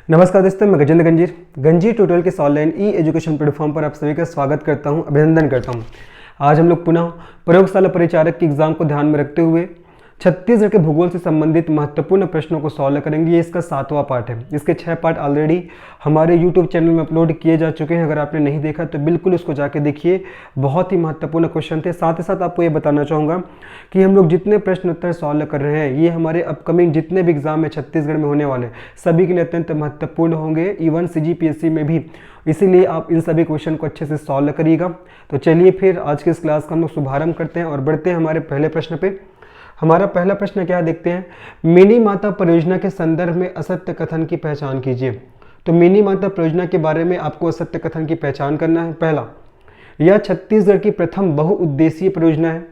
नमस्कार दोस्तों, मैं गजेंद्र गंजीर ट्यूटोरियल के ऑनलाइन ई एजुकेशन प्लेटफॉर्म पर आप सभी का स्वागत करता हूं, अभिनंदन करता हूं। आज हम लोग पुनः प्रयोगशाला परिचारक की एग्जाम को ध्यान में रखते हुए छत्तीसगढ़ के भूगोल से संबंधित महत्वपूर्ण प्रश्नों को सॉल्व करेंगे। ये इसका 7वां पार्ट है। इसके 6 पार्ट ऑलरेडी हमारे यूट्यूब चैनल में अपलोड किए जा चुके हैं। अगर आपने नहीं देखा तो बिल्कुल उसको जाके देखिए, बहुत ही महत्वपूर्ण क्वेश्चन थे। साथ ही साथ आपको ये बताना चाहूँगा कि हम लोग जितने प्रश्न उत्तर सॉल्व कर रहे हैं ये हमारे अपकमिंग जितने भी एग्जाम है छत्तीसगढ़ में होने वाले सभी के लिए अत्यंत महत्वपूर्ण होंगे, इवन CGPSC में भी। इसीलिए आप इन सभी क्वेश्चन को अच्छे से सॉल्व करिएगा। तो चलिए फिर आज के इस क्लास का हम लोग शुभारंभ करते हैं और बढ़ते हैं हमारे पहले प्रश्न पे। हमारा पहला प्रश्न क्या देखते हैं, मिनी माता परियोजना के संदर्भ में असत्य कथन की पहचान कीजिए। तो मिनी माता परियोजना के बारे में आपको असत्य कथन की पहचान करना है। पहला, यह छत्तीसगढ़ की प्रथम बहुउद्देशीय परियोजना है।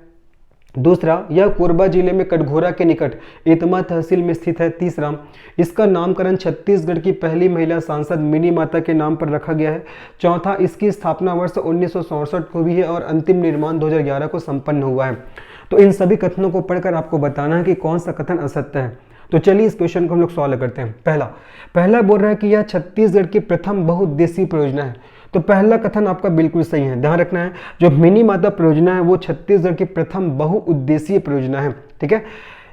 दूसरा, यह कोरबा जिले में कटघोरा के निकट एतमा तहसील में स्थित है। तीसरा, इसका नामकरण छत्तीसगढ़ की पहली महिला सांसद मिनी माता के नाम पर रखा गया है। चौथा, इसकी स्थापना वर्ष 1967 को हुई है और अंतिम निर्माण 2011 को संपन्न हुआ है। तो इन सभी कथनों को पढ़कर आपको बताना है कि कौन सा कथन असत्य है। तो चलिए इस क्वेश्चन को हम लोग सॉल्व करते हैं। पहला बोल रहा है कि यह छत्तीसगढ़ की प्रथम बहुउद्देशीय परियोजना है। तो पहला कथन आपका बिल्कुल सही है। ध्यान रखना है, जो मिनी माता परियोजना है वो छत्तीसगढ़ की प्रथम बहुउद्देशीय परियोजना है। ठीक है।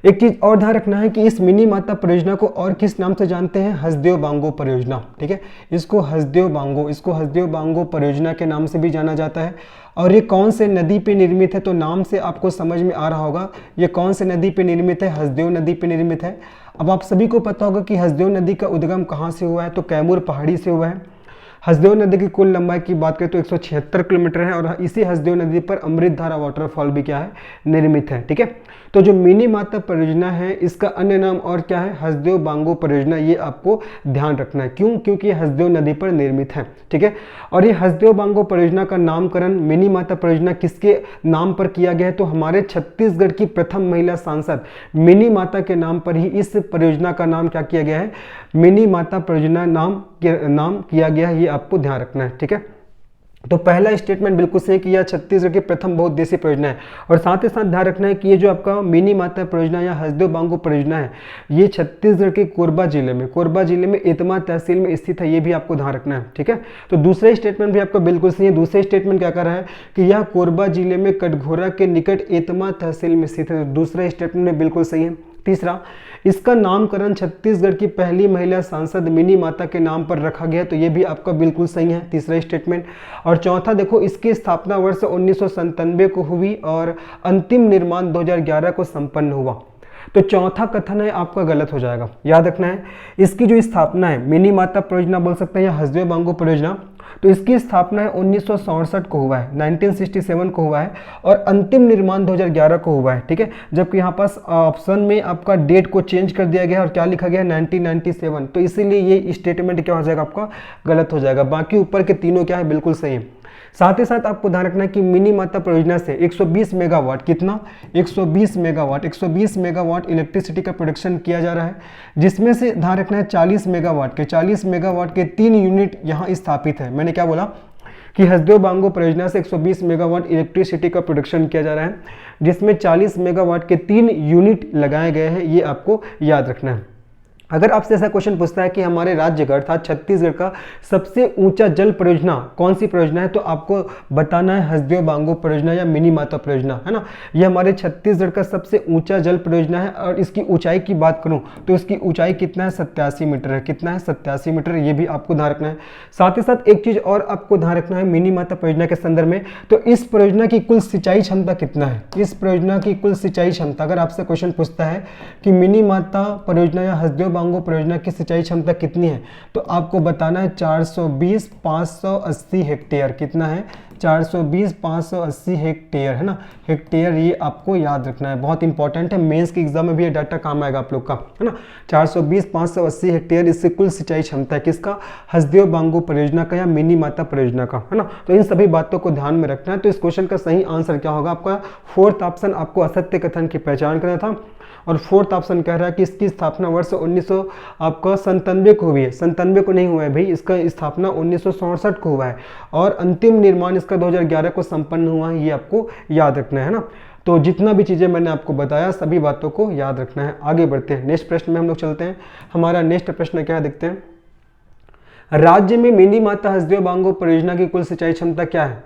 एक चीज और ध्यान रखना है कि इस मिनी माता परियोजना को और किस नाम से जानते हैं, हसदेव बांगो परियोजना। ठीक है, इसको हसदेव बांगो परियोजना के नाम से भी जाना जाता है। और ये कौन से नदी पे निर्मित है, तो नाम से आपको समझ में आ रहा होगा ये कौन से नदी पे निर्मित है, हसदेव नदी पे निर्मित है। अब आप सभी को पता होगा कि हसदेव नदी का उद्गम कहाँ से हुआ है, तो कैमूर पहाड़ी से हुआ है। हसदेव नदी की कुल लंबाई की बात करें तो 176 किलोमीटर है और इसी हसदेव नदी पर अमृतधारा वाटरफॉल भी क्या है, निर्मित है। ठीक है, तो जो मिनी माता परियोजना है इसका अन्य नाम और क्या है, हसदेव बांगो परियोजना। ये आपको ध्यान रखना है। क्यों? क्योंकि ये हसदेव नदी पर निर्मित है। ठीक है, और ये हसदेव बांगो परियोजना का नामकरण मिनी माता परियोजना किसके नाम पर किया गया है, तो हमारे छत्तीसगढ़ की प्रथम महिला सांसद मिनी माता के नाम पर ही इस परियोजना का नाम क्या किया गया है, मिनी माता परियोजना नाम किया गया है। ये आपको ध्यान रखना है। ठीक है, तो पहला स्टेटमेंट बिल्कुल सही कि यह छत्तीसगढ़ की प्रथम बहुउद्देशीय परियोजना है। और साथ ही साथ ध्यान रखना है कि ये जो आपका मिनी माता परियोजना या हसदेव बांगो परियोजना है ये छत्तीसगढ़ के कोरबा जिले में एतमा तहसील में स्थित है। ये भी आपको ध्यान रखना है। ठीक है, तो दूसरा स्टेटमेंट भी आपका बिल्कुल सही है। दूसरा स्टेटमेंट क्या कर रहा है कि यह कोरबा जिले में कटघोरा के निकट एतमा तहसील में स्थित है। दूसरा स्टेटमेंट भी बिल्कुल सही है। तीसरा, इसका नामकरण छत्तीसगढ़ की पहली महिला सांसद मिनी माता के नाम पर रखा गया, तो ये भी आपका बिल्कुल सही है, तीसरा स्टेटमेंट। और चौथा, देखो इसकी स्थापना वर्ष 1997 को हुई और अंतिम निर्माण 2011 को संपन्न हुआ। तो चौथा कथन है आपका गलत हो जाएगा। याद रखना है, इसकी जो स्थापना है मिनी माता परियोजना बोल सकते हैं या हसदेव बांगो परियोजना, तो इसकी स्थापना है 1967 को हुआ है, 1967 को हुआ है और अंतिम निर्माण 2011 को हुआ है। ठीक है, जबकि यहाँ पास ऑप्शन में आपका डेट को चेंज कर दिया गया और क्या लिखा गया 1997, तो इसीलिए ये स्टेटमेंट क्या हो जाएगा, आपका गलत हो जाएगा। बाकी ऊपर के तीनों क्या है, बिल्कुल सही है। साथ ही साथ आपको ध्यान रखना है कि मिनी माता परियोजना से 120 मेगावाट, कितना 120 मेगावाट इलेक्ट्रिसिटी का प्रोडक्शन किया जा रहा है, जिसमें से ध्यान रखना है 40 मेगावाट के 3 यूनिट यहाँ स्थापित है। मैंने क्या बोला कि हसदेव बांगो परियोजना से 120 मेगावाट इलेक्ट्रिसिटी का प्रोडक्शन किया जा रहा है, जिसमें 40 मेगावाट के 3 यूनिट लगाए गए हैं। ये आपको याद रखना है। अगर आपसे ऐसा क्वेश्चन पूछता है कि हमारे राज्य का अर्थात छत्तीसगढ़ का सबसे ऊंचा जल परियोजना कौन सी परियोजना है, तो आपको बताना है हसदेव बांगो परियोजना या मिनी माता परियोजना, है ना। ये हमारे छत्तीसगढ़ का सबसे ऊंचा जल परियोजना है और इसकी ऊंचाई की बात करूं तो इसकी ऊंचाई कितना है, 87 मीटर है। कितना है, 87 मीटर। ये भी आपको ध्यान रखना है। साथ ही साथ एक चीज और आपको ध्यान रखना है मिनी माता परियोजना के संदर्भ में, तो इस परियोजना की कुल सिंचाई क्षमता कितना है, इस परियोजना की कुल सिंचाई क्षमता। अगर आपसे क्वेश्चन पूछता है कि मिनी माता परियोजना या हसदेव बांगो परियोजना की सिंचाई क्षमता कितनी है, तो आपको बताना है 420,580 हेक्टेयर। कितना है, 420,580 हेक्टेयर, है ना, हेक्टेयर। ये आपको याद रखना है, बहुत इंपॉर्टेंट है। मेंस के एग्जाम में भी ये डाटा काम आएगा आप लोग का, है ना। 420,580 हेक्टेयर इससे कुल सिंचाई क्षमता है किसका, हसदेव बांगो परियोजना का या मिनी माता परियोजना का, है ना। तो इन सभी बातों को ध्यान में रखना है। तो इस क्वेश्चन का सही आंसर क्या होगा, आपका फोर्थ ऑप्शन आपको असत्य कथन की पहचान करना था। और फोर्थ ऑप्शन कह रहा है कि इसकी स्थापना वर्ष 1997 को हुई है। 97 को नहीं हुआ है भाई, इसका स्थापना 1967 को हुआ है और अंतिम निर्माण इसका 2011 को संपन्न हुआ है। ये आपको याद रखना है ना। तो जितना भी चीज़ें मैंने आपको बताया सभी बातों को याद रखना है। आगे बढ़ते हैं, नेक्स्ट प्रश्न में हम लोग चलते हैं। हमारा नेक्स्ट प्रश्न क्या है देखते हैं। राज्य में मिनी माता हसदेव बांगो परियोजना की कुल सिंचाई क्षमता क्या है?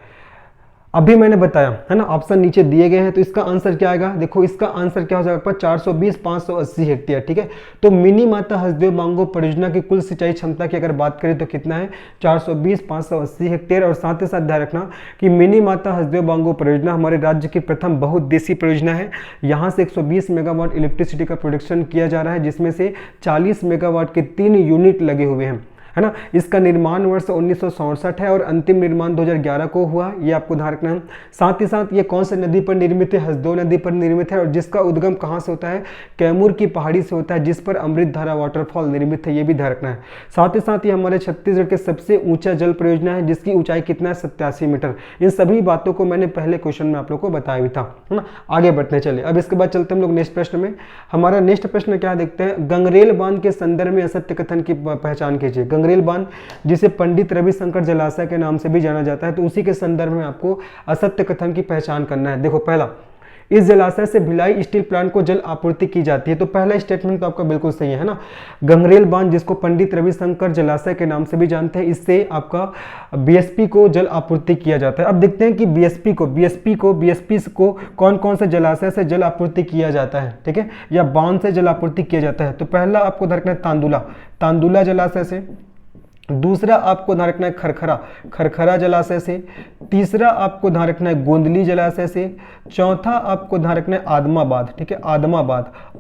अभी मैंने बताया है ना, ऑप्शन नीचे दिए गए हैं, तो इसका आंसर क्या आएगा? देखो इसका आंसर क्या हो जाएगा? 420 580 हेक्टेयर। ठीक है, तो मिनी माता हसदेव बांगो परियोजना की कुल सिंचाई क्षमता की अगर बात करें तो कितना है? 420 580 हेक्टेयर। और साथ ही साथ ध्यान रखना कि मिनी माता हसदेव बांगो परियोजना हमारे राज्य की प्रथम बहुउद्देशीय परियोजना है। यहाँ से 120 मेगावाट इलेक्ट्रिसिटी का प्रोडक्शन किया जा रहा है, जिसमें से 40 मेगावाट के 3 यूनिट लगे हुए हैं, है ना। इसका निर्माण वर्ष 1967 है और अंतिम निर्माण 2011 को हुआ, ये आपको ध्यान रखना है। साथ ही साथ ये कौन से नदी पर निर्मित है? हसदेव नदी पर निर्मित है, और जिसका उद्गम कहाँ से होता है? कैमूर की पहाड़ी से होता है, जिस पर अमृत धारा वाटरफॉल निर्मित है, ये भी ध्यान रखना है। साथ ही साथ ये हमारे छत्तीसगढ़ के सबसे ऊंचा जल परियोजना है, जिसकी ऊंचाई कितना है? 87 मीटर। इन सभी बातों को मैंने पहले क्वेश्चन में आप लोग को बताया भी था, है ना। आगे बढ़ते चले, अब इसके बाद चलते हम लोग नेक्स्ट प्रश्न में। हमारा नेक्स्ट प्रश्न क्या देखते हैं? गंगरेल बांध के संदर्भ में असत्य कथन की पहचान कीजिए। गंगरेल बांध जिसे पंडित रविशंकर जलाशय के नाम से भी जाना जाता है, तो उसी के संदर्भ में आपको असत्य कथन की पहचान करना है। देखो पहला, इस जलाशय से भिलाई स्टील प्लांट को जल आपूर्ति की जाती है, तो पहला स्टेटमेंट तो आपका बिल्कुल सही है ना। गंगरेल बांध जिसको पंडित रविशंकर जलाशय के नाम से भी जानते हैं, इससे आपका बीएसपी को जल आपूर्ति किया जाता है। अब देखते हैं कि बीएसपी को कौन कौन से जलाशय से जल आपूर्ति किया जाता है, ठीक है, या बांध से जल आपूर्ति किया जाता है। तो पहला आपको ध्यान रखना है तांदुला जलाशय से, दूसरा आपको ध्यान रखना है खरखरा जलाशय से, तीसरा आपको ध्यान रखना है गोंदली जलाशय से, चौथा आपको ध्यान रखना है आदमाबाद, ठीक है,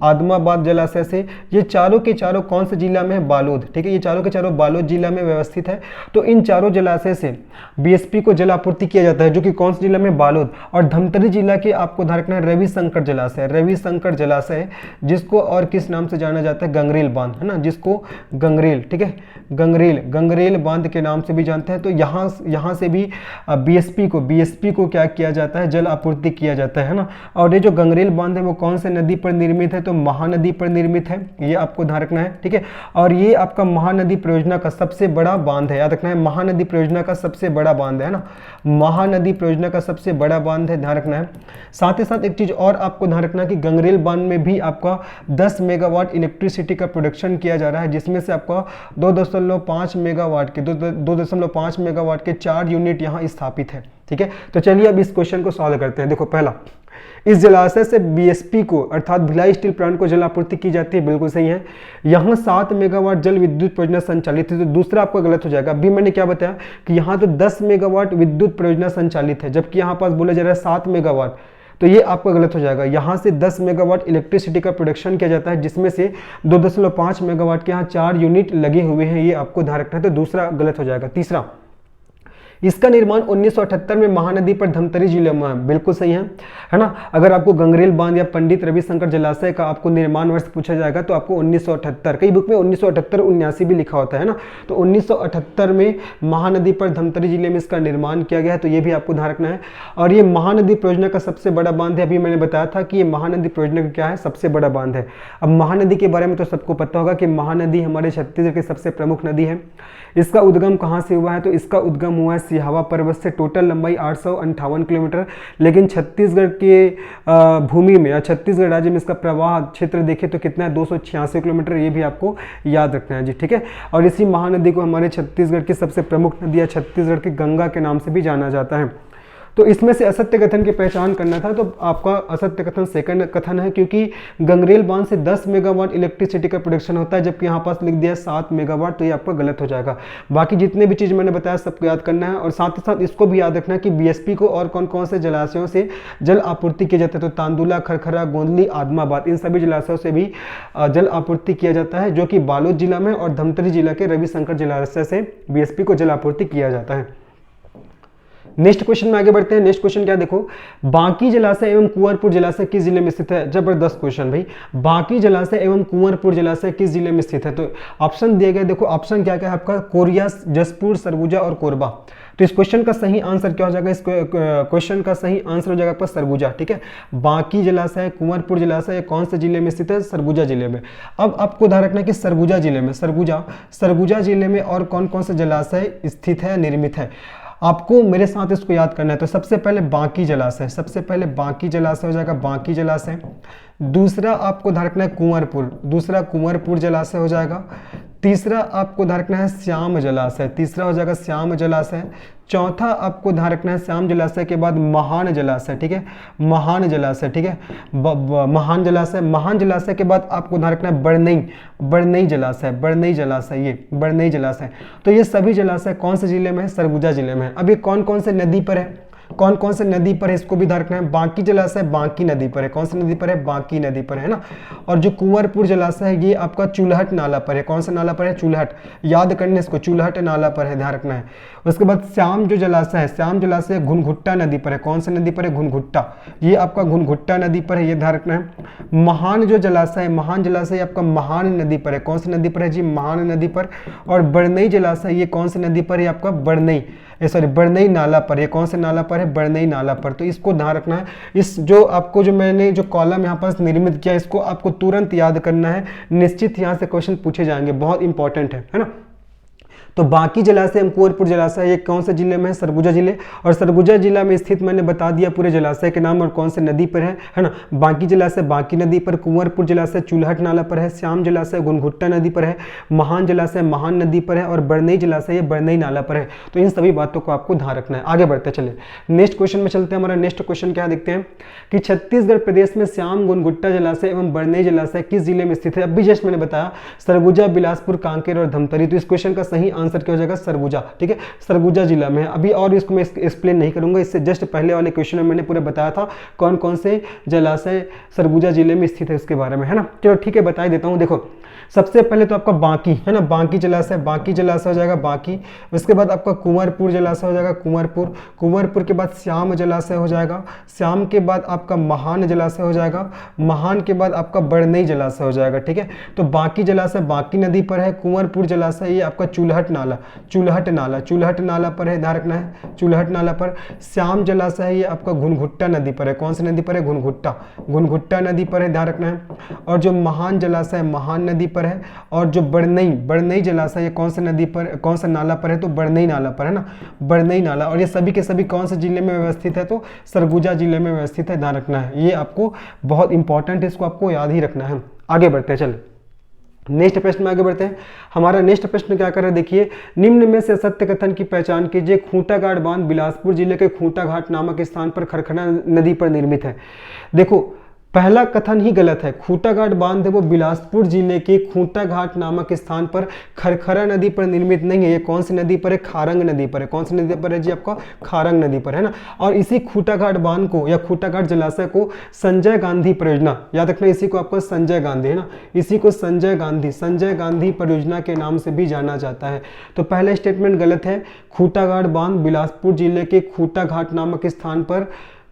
आदमाबाद जलाशय से। ये चारों के चारों कौन से जिला में है? बालोद, ठीक है, ये चारों के चारों बालोद जिला में व्यवस्थित है। तो इन चारों जलाशय से बीएसपी को जल आपूर्ति किया जाता है, जो कि कौन से जिला में? बालोद। और धमतरी जिला के आपको ध्यान रखना है रविशंकर जलाशय, जिसको और किस नाम से जाना जाता है? गंगरेल बांध, है ना, जिसको गंगरेल, ठीक है, गंगरेल बांध के नाम से भी जानते हैं। तो यहाँ से भी बीएसपी को क्या किया जाता है? जल आपूर्ति किया जाता है ना। और ये जो गंगरेल बांध है वो कौन से नदी पर निर्मित है? तो महानदी पर निर्मित है, ये आपको ध्यान रखना है, ठीक है। और ये आपका महानदी परियोजना का सबसे बड़ा बांध है, याद रखना है, महानदी परियोजना का सबसे बड़ा बांध है ना, महानदी परियोजना का सबसे बड़ा बांध है, ध्यान रखना है। साथ ही साथ एक चीज और आपको ध्यान रखना है कि गंगरेल बांध में भी आपका 10 मेगावाट इलेक्ट्रिसिटी का प्रोडक्शन किया जा रहा है, जिसमें से आपका 2.5 मेगावाट के 4 यूनिट यहाँ स्थापित है, ठीक है। तो चलिए अब इस क्वेश्चन को सॉल्व करते हैं। देखो पहला, इस जलाशय से बीएसपी को अर्थात भिलाई स्टील प्लांट को जल आपूर्ति की जाती है, बिल्कुल सही है। यहाँ 7 मेगावाट जल विद्युत परियोजना संचालित है, तो दूसरा आपका गलत हो जाएगा। अभी मैंने क्या बताया कि यहाँ तो 10 मेगावाट विद्युत परियोजना संचालित है, जबकि यहाँ पास बोला जा रहा है 7 मेगावाट, तो ये आपका गलत हो जाएगा। यहाँ से 10 मेगावाट इलेक्ट्रिसिटी का प्रोडक्शन किया जाता है, जिसमें से 2.5 मेगावाट के यहाँ 4 यूनिट लगे हुए हैं, ये आपको ध्यान रखना है, तो दूसरा गलत हो जाएगा। तीसरा, इसका निर्माण 1978 में महानदी पर धमतरी जिले में है, बिल्कुल सही है ना। अगर आपको गंगरेल बांध या पंडित रविशंकर जलाशय का आपको निर्माण वर्ष पूछा जाएगा तो आपको 1978, कई बुक में 1978 79 भी लिखा होता है ना, तो 1978 में महानदी पर धमतरी जिले में इसका निर्माण किया गया है, तो ये भी आपको ध्यान रखना है। और ये महानदी परियोजना का सबसे बड़ा बांध है, अभी मैंने बताया था कि ये महानदी परियोजना का क्या है? सबसे बड़ा बांध है। अब महानदी के बारे में तो सबको पता होगा कि महानदी हमारे छत्तीसगढ़ की सबसे प्रमुख नदी है। इसका उद्गम कहाँ से हुआ है? तो इसका उद्गम हुआ है सिहावा पर्वत से, टोटल लंबाई 858 किलोमीटर। लेकिन छत्तीसगढ़ के भूमि में या छत्तीसगढ़ राज्य में इसका प्रवाह क्षेत्र देखें तो कितना है? 286 किलोमीटर, ये भी आपको याद रखना है जी, ठीक है। और इसी महानदी को हमारे छत्तीसगढ़ की सबसे प्रमुख नदी या छत्तीसगढ़ की गंगा के नाम से भी जाना जाता है। तो इसमें से असत्य कथन की पहचान करना था, तो आपका असत्य कथन सेकंड कथन है, क्योंकि गंगरेल बांध से 10 मेगावाट इलेक्ट्रिसिटी का प्रोडक्शन होता है, जबकि यहाँ पास लिख दिया 7 मेगावाट, तो ये आपका गलत हो जाएगा। बाकी जितने भी चीज़ मैंने बताया सबको याद करना है, और साथ ही साथ इसको भी याद रखना है कि बीएसपी को और कौन कौन से जलाशयों से जल आपूर्ति किया जाता है, तो तांदुला, खरखरा, गोंदली, आदमाबाद, इन सभी जलाशयों से भी जल आपूर्ति किया जाता है, जो कि बालोद जिला में और धमतरी जिला के रविशंकर जलाशय से बीएसपी को जल आपूर्ति किया जाता है। नेक्स्ट क्वेश्चन में आगे बढ़ते हैं। नेक्स्ट क्वेश्चन क्या देखो, बांकी जलाशय एवं कुंवरपुर जलाशय किस जिले में स्थित है? जबरदस्त क्वेश्चन भाई। बांकी जलाशय एवं कुंवरपुर जलाशय किस जिले में स्थित है? तो ऑप्शन दिए गए, देखो ऑप्शन क्या क्या है आपका? कोरिया, जसपुर, सरगुजा और कोरबा। तो इस क्वेश्चन का सही आंसर क्या हो जाएगा? इस क्वेश्चन का सही आंसर हो जाएगा आपका सरगुजा, ठीक है। बांकी जलाशय, कुंवरपुर जलाशय कौन से जिले में स्थित है? सरगुजा जिले में। अब आपको ध्यान रखना है कि सरगुजा जिले में, सरगुजा जिले में और कौन कौन से जलाशय स्थित है, निर्मित है, आपको मेरे साथ इसको याद करना है। तो सबसे पहले बांकी जलाशय हो जाएगा, बांकी जलाशय। दूसरा आपको ध्यान रखना है कुंवरपुर, दूसरा कुंवरपुर जलाशय हो जाएगा। तीसरा आपको ध्यान रखना है श्याम जलाशय, तीसरा हो जाएगा श्याम जलाशय। चौथा आपको ध्यान रखना है श्याम जलाशय के बाद महान जलाशय, ठीक है, महान जलाशय, ठीक है, महान जलाशय। महान जलाशय के बाद आपको ध्यान रखना है बड़नई, बड़नई जलाशय, बड़नई जलाशय, ये बड़नई जलाशय। तो ये सभी जलाशय कौन से जिले में है? सरगुजा जिले में है। अब ये कौन कौन से नदी पर है, कौन कौन से नदी पर है इसको भी ध्यान रखना है। बांकी जलाशय बांकी नदी पर है, कौन सी नदी पर है? बांकी नदी पर है ना। और जो कुंवरपुर जलाशय है ये आपका चुलहट नाला पर है, कौन सा नाला पर है? चुलहट, याद करने इसको, चुलहट नाला पर है, ध्यान रखना है। उसके बाद श्याम जो जलाशय है, श्याम जलाशय घुनघुट्टा नदी पर है, कौन सी नदी पर है? घुनघुट्टा, ये आपका घुनघुट्टा नदी पर है, ये ध्यान रखना है। महान जो जलाशय है, महान जलाशय आपका महान नदी पर है, कौन सी नदी पर है जी? महान नदी पर। और बड़नई जलाशय ये कौन सी नदी पर है? आपका बड़नई, सॉरी बड़नई नाला पर, ये कौन से नाला पर है? बड़नई नाला पर। तो इसको ध्यान रखना है। इस जो आपको जो मैंने जो कॉलम यहाँ पर निर्मित किया इसको आपको तुरंत याद करना है, निश्चित यहाँ से क्वेश्चन पूछे जाएंगे, बहुत इंपॉर्टेंट है ना। तो बांकी जलाशय एवं कुंवरपुर जलाशय ये कौन से जिले में है? सरगुजा जिले। और सरगुजा जिला में स्थित मैंने बता दिया पूरे जलाशय के नाम और कौन से नदी पर है ना। बांकी जलाशय बांकी नदी पर, कुंवरपुर जलाशय चुलहट नाला पर है, श्याम जलाशय घुनघुट्टा नदी पर है, महान जलाशय महान नदी पर है और बड़नई जलाशय ये बड़नई नाला पर है। तो इन सभी बातों को आपको ध्यान रखना है। आगे बढ़ते चले, नेक्स्ट क्वेश्चन में चलते हैं। हमारा नेक्स्ट क्वेश्चन क्या देखते हैं कि छत्तीसगढ़ प्रदेश में श्याम घुनघुट्टा जलाशय एवं बड़नई जलाशय किस जिले में स्थित है? अभी जस्ट मैंने बताया सरगुजा, बिलासपुर, कांकेर और धमतरी। तो इस क्वेश्चन का सही आंसर क्या हो जाएगा? सरगुजा, ठीक है, सरगुजा जिला में है। अभी और इसको मैं एक्सप्लेन नहीं करूंगा, इससे जस्ट पहले वाले क्वेश्चन में मैंने पूरा बताया था कौन कौन से जलाशय सरगुजा जिले में स्थित है उसके बारे में, है ना। चलो ठीक है, बता देता हूं। देखो सबसे पहले तो आपका बांकी है ना, बांकी जलाशय, बांकी जलाशय हो जाएगा बांकी। उसके बाद आपका कुंवरपुर जलाशय हो जाएगा कुंवरपुर, कुंवरपुर के बाद श्याम जलाशय हो जाएगा, श्याम के बाद आपका महान जलाशय हो जाएगा, महान के बाद आपका बड़नई जलाशय हो जाएगा, ठीक है। तो बांकी जलाशय बांकी नदी पर है, कुंवरपुर जलाशय ये आपका चुलहट नाला, चुलहट नाला, चुलहट नाला पर है, ध्यान रखना है, चुलहट नाला पर। श्याम जलाशय है ये आपका घुनघुट्टा नदी पर है, कौन सी नदी पर है? घुनघुट्टा, घुनघुट्टा नदी पर है, ध्यान रखना है। और जो महान जलाशय महान नदी पर है। और जो बड़नई, बड़नई जलाशय ये कौन सी नदी पर, कौन सा नाला पर है? तो बड़नई नाला पर है ना, बड़नई नाला। और ये सभी के सभी कौन से जिले में व्यवस्थित है? तो सरगुजा जिले में व्यवस्थित है, ध्यान रखना है। ये आपको बहुत इंपॉर्टेंट है, इसको आपको याद ही रखना है। आगे बढ़ते हैं, चलो नेक्स्ट प्रश्न में आगे बढ़ते हैं। हमारा नेक्स्ट प्रश्न क्या कर रहा है देखिए, निम्न में से सत्य कथन की पहचान कीजिए। खूंटाघाट बांध बिलासपुर जिले के खूंटाघाट नामक स्थान पर खरखरा नदी पर निर्मित है। देखो पहला कथन ही गलत है, खूंटाघाट बांध है वो बिलासपुर जिले के खूंटाघाट नामक स्थान पर खरखरा नदी पर निर्मित नहीं है। ये कौन सी नदी पर है? खारंग नदी पर है। कौन सी नदी पर है जी? आपका खारंग नदी पर है ना। और इसी खूंटाघाट बांध को या खूंटाघाट जलाशय को संजय गांधी परियोजना, याद रखना इसी को आपको संजय गांधी है ना, इसी को संजय गांधी परियोजना के नाम से भी जाना जाता है। तो पहला स्टेटमेंट गलत है, खूंटाघाट बांध बिलासपुर जिले के खूंटाघाट नामक स्थान पर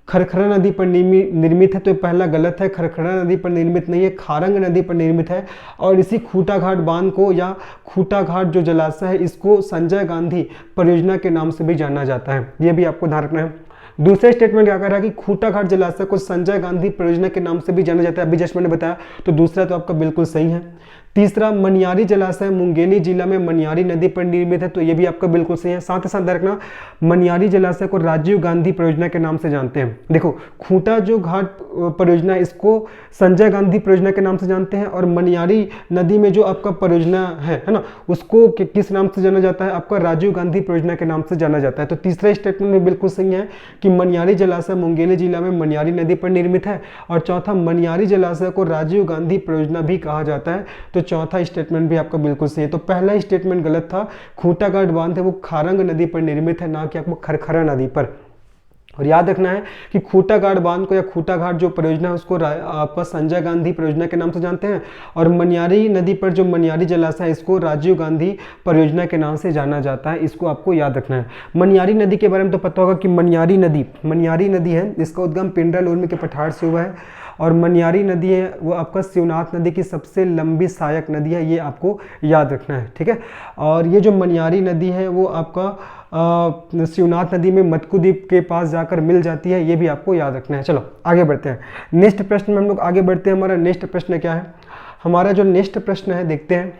खरखरा नदी पर निर्मित है। तो पहला गलत है, खरखरा नदी पर निर्मित नहीं है, खारंग नदी पर निर्मित है। और इसी खूंटाघाट बांध को या खूंटाघाट जो जलाशय है इसको संजय गांधी परियोजना के नाम से भी जाना जाता है, ये भी आपको ध्यान रखना है। दूसरा स्टेटमेंट क्या कर रहा है कि खूंटाघाट जलाशय को संजय गांधी परियोजना के नाम से भी जाना जाता है, अभी जस्ट मैंने बताया। तो दूसरा तो आपका बिल्कुल सही है। तीसरा मनियारी जलाशय मुंगेली जिला में मनियारी नदी पर निर्मित है, तो ये भी आपका बिल्कुल सही है। साथ ही साथ रखना मनियारी जलाशय को राजीव गांधी परियोजना के नाम से जानते हैं। देखो खूंटा जो घाट परियोजना इसको संजय गांधी परियोजना के नाम से जानते हैं, और मनियारी नदी में जो आपका परियोजना है ना, उसको किस नाम से जाना जाता है? आपका राजीव गांधी परियोजना के नाम से जाना जाता है। तो तीसरा स्टेटमेंट में बिल्कुल सही है कि मनियारी जलाशय मुंगेली जिला में मनियारी नदी पर निर्मित है। और चौथा मनियारी जलाशय को राजीव गांधी परियोजना भी कहा जाता है। तो चौथा स्टेटमेंट भी आपका बिल्कुल सही है। तो पहला स्टेटमेंट गलत था, खूंटाघाट बांध है वो खारंग नदी पर निर्मित है, ना कि आपको खरखरा नदी पर। और याद रखना है कि खूंटाघाट बांध को या खूंटाघाट जो परियोजना है उसको आपका संजय गांधी परियोजना के नाम से जानते हैं। और मनियारी नदी पर जो मनियारी जलाशय है इसको राजीव गांधी परियोजना के नाम से जाना जाता है, इसको आपको याद रखना है। मनियारी नदी के बारे में तो पता होगा कि मनियारी नदी है, इसका उद्गम पिंडरा लोरमी के पठार से हुआ है। और मनियारी नदी है वो आपका शिवनाथ नदी की सबसे लंबी सहायक नदी है, ये आपको याद रखना है, ठीक है। और ये जो मनियारी नदी है वो आपका शिवनाथ नदी में मटकू द्वीप के पास जाकर मिल जाती है, ये भी आपको याद रखना है। चलो आगे बढ़ते हैं, नेक्स्ट प्रश्न में हम लोग आगे बढ़ते हैं। हमारा नेक्स्ट प्रश्न क्या है? हमारा जो नेक्स्ट प्रश्न है देखते हैं,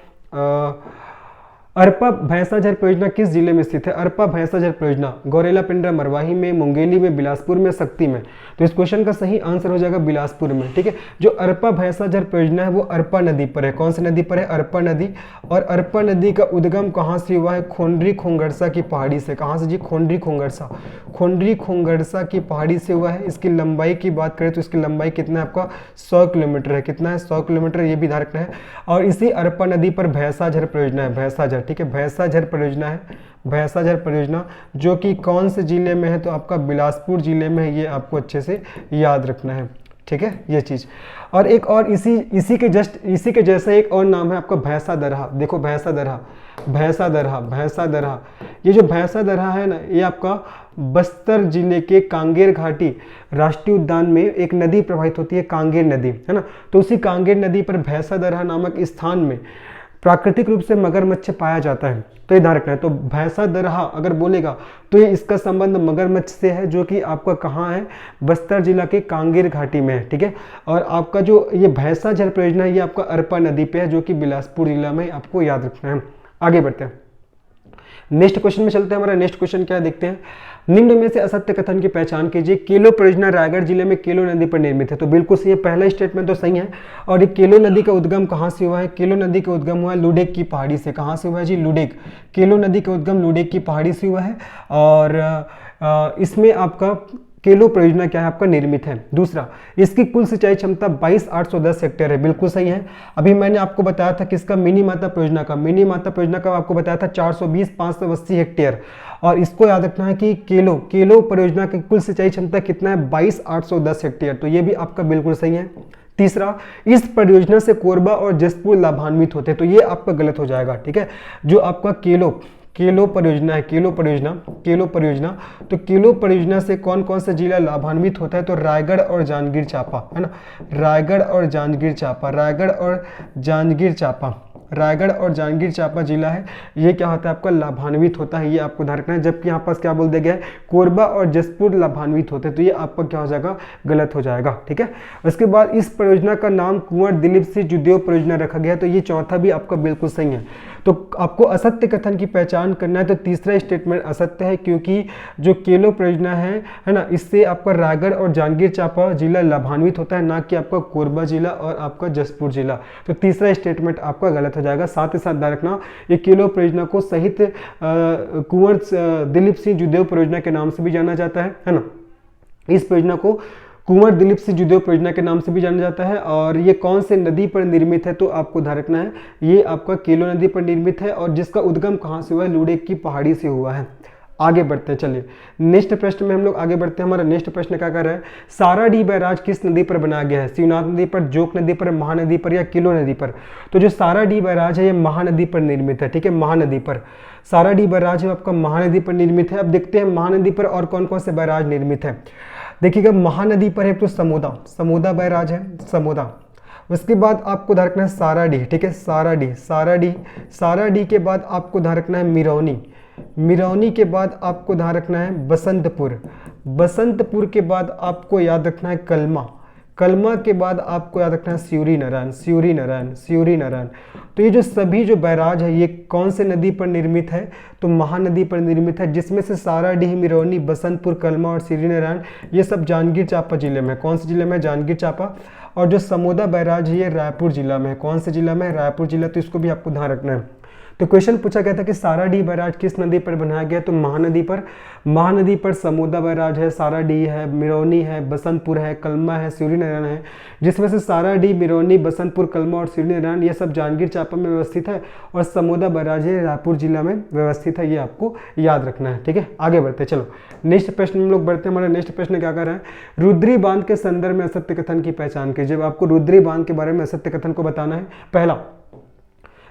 अरपा भैंसाझर परियोजना किस जिले में स्थित है? अरपा भैंसाझर परियोजना गौरेला पिंडरा मरवाही में, मुंगेली में, बिलासपुर में, शक्ति में। तो इस क्वेश्चन का सही आंसर हो जाएगा बिलासपुर में। ठीक है, जो अरपा भैंसाझर परियोजना है वो अरपा नदी पर है। कौन सी नदी पर है? अरपा नदी। और अरपा नदी का उद्गम कहाँ से हुआ है? खोंडरी खोंगड़सा की पहाड़ी से। कहाँ से जी? खोंडरी खोंगड़सा। खोंडरी खोंगड़सा की पहाड़ी से हुआ है। इसकी लंबाई की बात करें तो इसकी लंबाई कितना है आपका? 100 किलोमीटर है। कितना है? 100 किलोमीटर, ये भी ध्यान रखना है। और इसी अरपा नदी पर भैंसाझर परियोजना है। भैंसाझर, ठीक है, भैंसाझर परियोजना है। भैंसाझर परियोजना जो कि कौन से जिले में है? तो आपका बिलासपुर जिले में है। ये आपको अच्छे से याद रखना है। ठीक है, ये चीज। और एक और इसी के जैसा एक और नाम है आपका भैंसा दरहा। देखो भैंसा दरहा, भैंसा दरहा, भैंसा दरहा। ये जो भैंसा दरहा है ना, ये आपका बस्तर जिले के कांगेर घाटी राष्ट्रीय उद्यान में एक नदी प्रवाहित होती है, कांगेर नदी, है ना। तो उसी कांगेर नदी पर भैंसा दरहा नामक स्थान में प्राकृतिक रूप से मगरमच्छ पाया जाता है। तो ये ध्यान रखना है। तो भैंसा दरहा अगर बोलेगा तो ये इसका संबंध मगरमच्छ से है, जो कि आपका कहाँ है? बस्तर जिला के कांगेर घाटी में है। ठीक है, और आपका जो ये भैंसाझर परियोजना है ये आपका अरपा नदी पे है, जो कि बिलासपुर जिला में, आपको याद रखना है। आगे बढ़ते हैं, नेक्स्ट क्वेश्चन में चलते हैं। हमारा नेक्स्ट क्वेश्चन क्या है देखते हैं। निम्न में से असत्य कथन की पहचान कीजिए। केलो परियोजना रायगढ़ जिले में केलो नदी पर निर्मित है। तो बिल्कुल सही है, पहला स्टेटमेंट तो सही है। और ये केलो नदी का उद्गम कहाँ से हुआ है? केलो नदी का उद्गम हुआ है लुडेक की पहाड़ी से। कहाँ से हुआ है जी? लुडेक। केलो नदी का उद्गम लुडेक की पहाड़ी से हुआ है। और इसमें आपका केलो परियोजना क्या है? आपका निर्मित है। दूसरा, इसकी कुल सिंचाई क्षमता 22,810 हेक्टेयर है। बिल्कुल सही है। अभी मैंने आपको बताया था किसका? मिनी माता परियोजना का। मिनी माता परियोजना का आपको बताया था 420,580 हेक्टेयर। और इसको याद रखना है कि केलो परियोजना की कुल सिंचाई क्षमता कितना है? 22,810 हेक्टेयर। तो ये भी आपका बिल्कुल सही है। तीसरा, इस परियोजना से कोरबा और जसपुर लाभान्वित होते हैं। तो ये आपका गलत हो जाएगा। ठीक है, जो आपका केलो परियोजना है, केलो परियोजना, तो केलो परियोजना से कौन कौन सा जिला लाभान्वित होता है? तो रायगढ़ और जांजगीर चांपा, है ना। रायगढ़ और जांजगीर चांपा, रायगढ़ और जांजगीर चांपा जिला है, ये क्या होता है? आपका लाभान्वित होता है। ये आपको ध्यान रखना है। जबकि यहाँ पास क्या बोल दिया गया है? कोरबा और जसपुर लाभान्वित होते हैं। तो ये आपका क्या हो जाएगा? गलत हो जाएगा। ठीक है, उसके बाद इस परियोजना का नाम कुंवर दिलीप सिंह जुदेव परियोजना रखा गया। तो ये चौथा भी आपका बिल्कुल सही है। तो आपको असत्य कथन की पहचान करना है। तो तीसरा स्टेटमेंट असत्य है, क्योंकि जो केलो परियोजना है ना, इससे आपका रायगढ़ और जांजगीर चांपा जिला लाभान्वित होता है, ना कि आपका कोरबा जिला और आपका जसपुर जिला। तो तीसरा स्टेटमेंट आपका गलत हो जाएगा। साथ ही साथ ध्यान रखना, ये केलो परियोजना को सहित कुंवर दिलीप सिंह जुदेव परियोजना के नाम से भी जाना जाता है ना। इस परियोजना को कुंवर दिलीप सिंह जुदेव परियोजना के नाम से भी जाना जाता है। और ये कौन से नदी पर निर्मित है? तो आपको ध्यान रखना है, ये आपका केलो नदी पर निर्मित है। और जिसका उद्गम कहाँ से हुआ है? लुडेक की पहाड़ी से हुआ है। आगे बढ़ते हैं, चलिए नेक्स्ट प्रश्न में हम लोग आगे बढ़ते हैं। हमारा नेक्स्ट प्रश्न क्या कर रहा है? साराडी बैराज किस नदी पर बनाया गया है? शिवनाथ नदी पर, जोक नदी पर, महानदी पर या किलो नदी पर? तो जो साराडी बैराज है ये महानदी पर निर्मित है। ठीक है, महानदी पर साराडी बैराज है आपका महानदी पर निर्मित है। अब देखते हैं महानदी पर और कौन कौन से बैराज निर्मित है। देखिएगा, महानदी पर है तो समोदा बैराज है, समोदा। उसके बाद आपको ध्यान रखना है साराडी। ठीक है, साराडी के बाद आपको ध्यान रखना है मिरौनी के बाद आपको ध्यान रखना है बसंतपुर के बाद आपको याद रखना है कलमा के बाद आपको याद रखना है सियूरी नारायण। तो ये जो सभी जो बैराज है ये कौन से नदी पर निर्मित है? तो महानदी पर निर्मित है, जिसमें से साराडीह, मिरौनी, बसंतपुर, कलमा और सियूरी नारायण ये सब जांजगीर चांपा जिले में। कौन से जिले में? जांजगीर चांपा। और जो समोदा बैराज है ये रायपुर जिला में है। कौन से जिला में? रायपुर जिला। तो इसको भी आपको ध्यान रखना है। तो क्वेश्चन पूछा गया था कि साराडीह बैराज किस नदी पर बनाया गया? तो महानदी पर समोदा बैराज है, साराडीह है, मिरौनी है, बसंतपुर है, कलमा है, सियूरी नारायण है। जिसमें से साराडीह, मिरौनी, बसंतपुर, कलमा और सियूरी नारायण ये सब जांजगीर चांपा में व्यवस्थित है। और समोदा बैराज है रायपुर जिला में व्यवस्थित है। ये आपको याद रखना है। ठीक है, आगे बढ़ते चलो नेक्स्ट प्रश्न में हम लोग बढ़ते हैं। हमारा नेक्स्ट प्रश्न क्या कर रहा है? रुद्री बांध के संदर्भ में असत्य कथन की पहचान कीजिए। जब आपको रुद्री बांध के बारे में असत्य कथन को बताना है। पहला,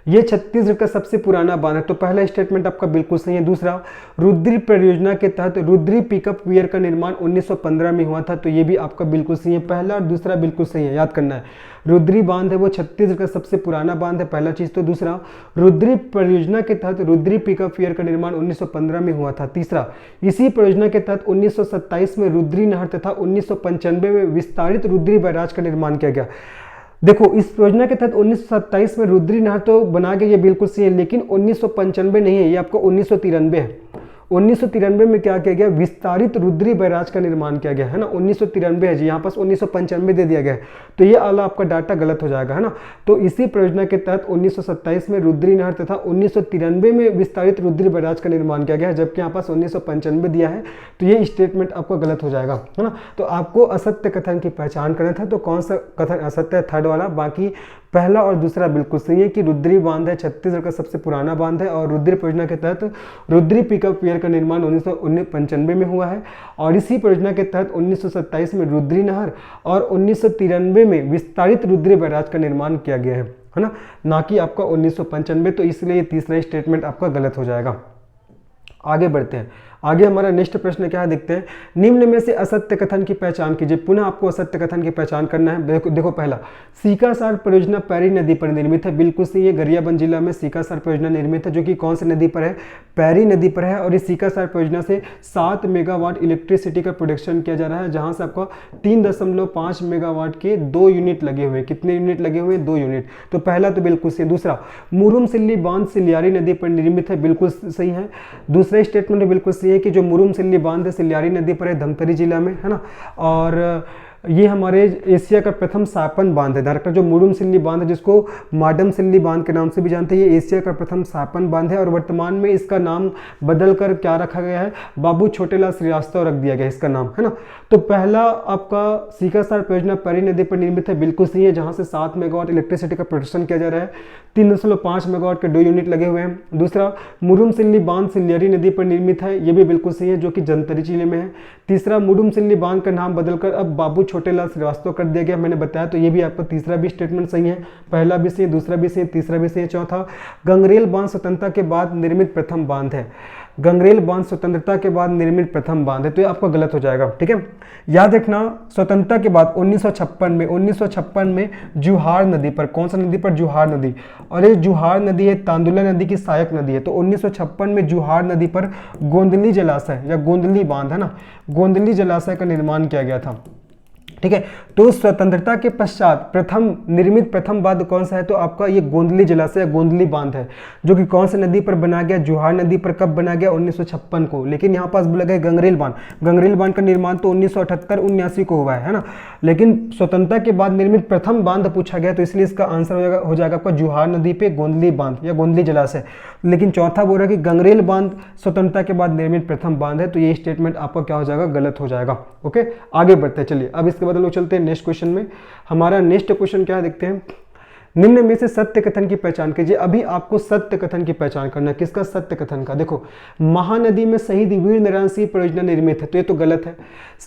ये छत्तीसगढ़ का सबसे पुराना बांध है। तो पहला स्टेटमेंट आपका बिल्कुल सही है। दूसरा, रुद्री परियोजना के तहत रुद्री पिकअप वियर का निर्माण 1915 में हुआ था। तो ये भी आपका बिल्कुल सही है। पहला और दूसरा बिल्कुल सही है, याद करना है। रुद्री बांध है वो छत्तीसगढ़ का सबसे पुराना बांध है, पहला चीज। तो दूसरा, रुद्री परियोजना के तहत रुद्री पिकअप वियर का निर्माण 1915 में हुआ था। तीसरा, इसी परियोजना के तहत 1927 में रुद्री नहर तथा 1995 में विस्तारित रुद्री बैराज का निर्माण किया गया। देखो इस परियोजना के तहत 1927 में रुद्री नहर तो बना गया, ये बिल्कुल सही है, लेकिन 1995 नहीं है, ये आपको 1993 है। 1993 में क्या किया गया, विस्तारित रुद्री बैराज का निर्माण किया गया है ना, 1993 है जी, यहाँ पास 1995 दे दिया गया है, तो ये वाला आपका डाटा गलत हो जाएगा है ना। तो इसी परियोजना के तहत 1927 में रुद्री नहर तथा 1993 में विस्तारित रुद्री बैराज का निर्माण किया गया है, जबकि यहाँ पास 1995 दिया है, तो ये स्टेटमेंट आपका गलत हो जाएगा है ना। तो आपको असत्य कथन की पहचान करना था, तो कौन सा कथन असत्य है, थर्ड वाला, बाकी पहला और दूसरा बिल्कुल सही है कि रुद्री बांध है छत्तीसगढ़ का सबसे पुराना बांध है, और रुद्री परियोजना के तहत रुद्री पिकअप पियर का निर्माण 1995 में हुआ है, और इसी परियोजना के तहत 1927 में रुद्री नहर और 1993 में विस्तारित रुद्री बैराज का निर्माण किया गया है ना कि आपका 1995। तो इसलिए ये तीसरा स्टेटमेंट आपका गलत हो जाएगा। आगे बढ़ते हैं, आगे हमारा नेक्स्ट प्रश्न क्या है देखते हैं। निम्न में से असत्य कथन की पहचान कीजिए। पुनः आपको असत्य कथन की पहचान करना है। देखो पहला, सीकासार परियोजना पैरी नदी पर निर्मित है, बिल्कुल सही है। गरियाबंद जिला में सीकासार परियोजना निर्मित है, जो कि कौन सी नदी पर है, पैरी नदी पर है। और इस सीकासार परियोजना से 7 मेगावाट इलेक्ट्रिसिटी का प्रोडक्शन किया जा रहा है, जहां से आपको 3.5 मेगावाट के 2 यूनिट लगे हुए। कितने यूनिट लगे हुए, 2 यूनिट। तो पहला तो बिल्कुल सही। दूसरा, मुरुम सिल्ली बांध सिल्लारी नदी पर निर्मित है, बिल्कुल सही है। दूसरा स्टेटमेंट बिल्कुल सही है कि जो मुरुम सिल्ली बांध है सिल्लारी नदी पर है, धमतरी जिला में है ना। और ये हमारे एशिया का प्रथम सापन बांध है। डायरेक्टर जो मुरुम सिल्ली बांध है, जिसको माडम सिल्ली बांध के नाम से भी जानते हैं, ये एशिया का प्रथम सापन बांध है। और वर्तमान में इसका नाम बदलकर क्या रखा गया है, बाबू छोटेलाल श्रीवास्तव रख दिया गया इसका नाम है ना। तो पहला आपका सीकासार परियोजना पैरी नदी पर निर्मित है, बिल्कुल सही है, जहां से 7 मेगावाट इलेक्ट्रिसिटी का प्रोडक्शन किया जा रहा है, 3.5 मेगावाट के 2 यूनिट लगे हुए हैं। दूसरा, मुरुम सिल्ली बांध सिल्लारी नदी पर निर्मित है, ये भी बिल्कुल सही है, जो कि जंतरी जिले में है। तीसरा, मुरुम सिल्ली बांध का नाम बदलकर अब बाबू छोटेलाल श्रीवास्तव कर दिया गया, मैंने बताया। तो ये भी आपका तीसरा भी स्टेटमेंट सही है, पहला भी सही, दूसरा भी सही, तीसरा भी सही। चौथा, गंगरेल बांध स्वतंत्रता के बाद निर्मित प्रथम बांध है। गंगरेल बांध स्वतंत्रता के बाद निर्मित प्रथम बांध है, तो ये आपका गलत हो जाएगा। ठीक है, याद रखना, स्वतंत्रता के बाद 1956 में जुहार नदी पर, कौन सा नदी पर, जुहार नदी। और ये जुहार नदी है तांदुला नदी की सहायक नदी है। तो 1956 में जुहार नदी पर गोंदली जलाशय या गोंदली बांध है ना, गोंदली जलाशय का निर्माण किया गया था। ठीक है, तो स्वतंत्रता के पश्चात निर्मित प्रथम बांध कौन सा है, तो आपका ये गोंदली जलाशय गोंदली बांध है, जो कि कौन सी नदी पर बना गया, जुहार नदी पर। कब बना गया, 1956 को। लेकिन यहाँ पास बोला गया गंगरेल बांध, गंगरेल बांध का निर्माण तो 1978-79 को हुआ है ना। लेकिन स्वतंत्रता के बाद निर्मित प्रथम बांध पूछा गया, तो इसलिए इसका आंसर हो जाएगा आपका जुहार नदी पे गोंदली बांध या गोंदली जलाशय। लेकिन चौथा बोल रहा है कि गंगरेल बांध स्वतंत्रता के बाद निर्मित प्रथम बांध है, तो ये स्टेटमेंट आपका क्या हो जाएगा, गलत हो जाएगा। ओके, आगे बढ़ते हैं। चलिए अब इसके बाद लोग चलते हैं नेक्स्ट क्वेश्चन में। हमारा नेक्स्ट क्वेश्चन क्या है देखते हैं। निम्न में से सत्य कथन की पहचान कीजिए। अभी आपको सत्य कथन की पहचान करना है। किसका, सत्य कथन का। देखो, महानदी में शहीद वीर नारायण सिंह परियोजना निर्मित है, तो ये तो गलत है।